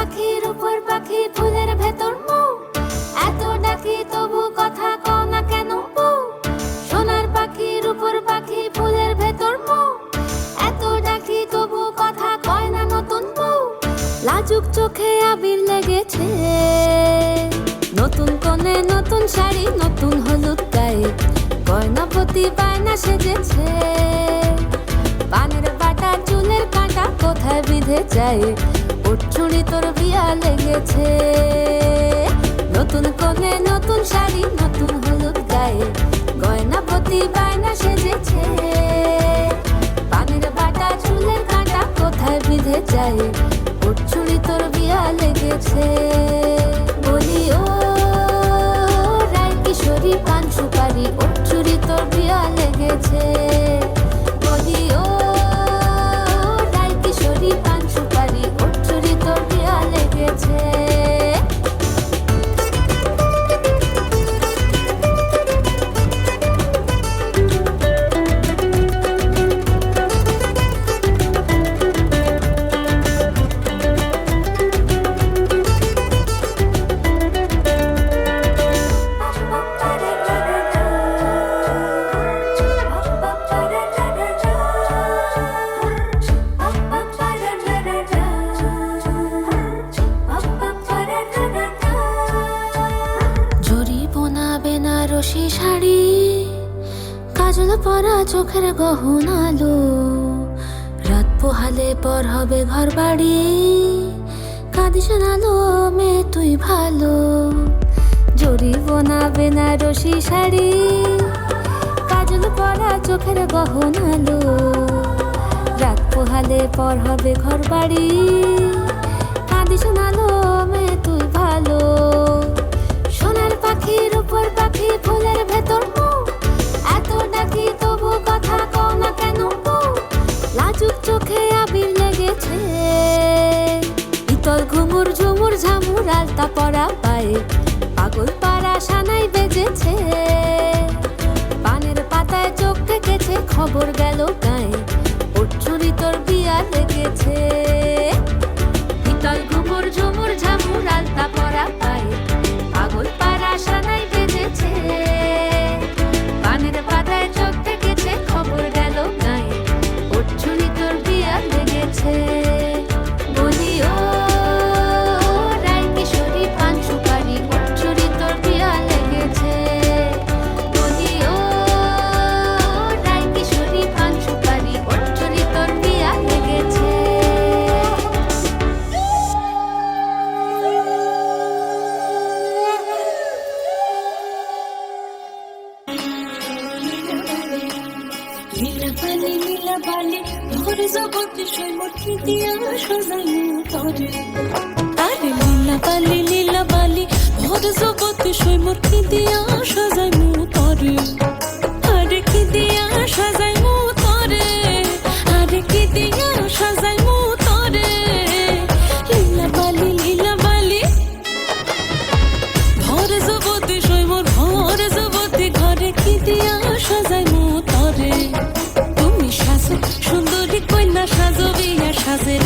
পাখির উপর পাখি ফুলের ভেতর মৌ, এত ডাকি তবু কথা কও না কেন বউ। সোনার পাখির উপর পাখি ফুলের ভেতর মৌ, এত ডাকি তবু কথা কয় না নতুন বউ। লাজুক চোখে আবির লেগেছে, নতুন কোণে নতুন শাড়ি নতুন হলুদ গায়ে, গয়নাপতি বায়না সেজেছে। পানের বাটা চুলের কাঁটা কোথায় বিঁধে যায়, ওর চুড়ি তোর বিয়া লেগেছে। নতুন কোণে নতুন শাড়ি নতুন হলুদ গায়ে, গয়নাপতি বায়না সেজেছে। পানের বাটা চুলের কাঁটা কোথায় বিঁধে যায়, ওর চুড়ি তোর বিয়া লেগেছে। বলি ও রায় কিশোরী পান সুপারি, ওর চুড়ি তোর বিয়া লেগেছে। বলি ও রায় কিশোরী পান সুপারি, ওর চুড়ি তোর বিয়া লেগেছে। বেনারসি শাড়ি, কাজল পরা চোখের গহনা আলো, রাত পোহালে পর হবে ঘর বাড়ি, কাঁদিস না লো মেয়ে তুই ভালো। জরি বোনা বেনারসি শাড়ি, কাজল পরা চোখের গহনা আলো, রাত পোহালে পর হবে ঘর বাড়ি, কাঁদিস না লো মেয়ে তুই ভালো। সোনার পাখির উপর পাখি ফুলের ভেতর মৌ, এত ডাকি তবু কথা কও না কেন বউ। লাজুক চোখে আবির লেগেছে, ইতল ঘুমুর ঝুমুর ঝামুর আলতা পরা পায়ে, পাগল পাড়া সানাই বেজেছে। পানের পাতায় চোখ থেকেছে খবর গেল গায়ে, ওর চুরি তোর বিয়া লেগেছে। ইতল ঘুমুর ঝুমুর ঝামুর আলতা পরা পায়ে, পাগল পাড়া সানাই বেজেছে। পানের পাতায় চোখ থেকেছে খবর গেল গায়ে, ওর চুরি তোর বিয়া লেগেছে। বলি ও রায় কিশোরী পান সুপারি, ওর চুরি তোর বিয়া লেগেছে। বলি ও রায় কিশোরী পান সুপারি, ওর চুরি তোর বিয়া লেগেছে। নীলা বালি ভোর জগতে সৈমুখী দিয়া সাজাইমু তরে। আরে নীলা বালি ভোর জগতে সৈমুখী দিয়া সাজাইমু তরে। আরে কি দিয়া সাজাইমু তরে, আরে কি দিয়া সাজাইমু তরে। লীলা বালি ভোর জগতে সৈমুর ভোর জগতে ঘরে কি দিয়া সাজাইমু তরে। সুন্দরী কন্যা সাজো বিয়া সাজে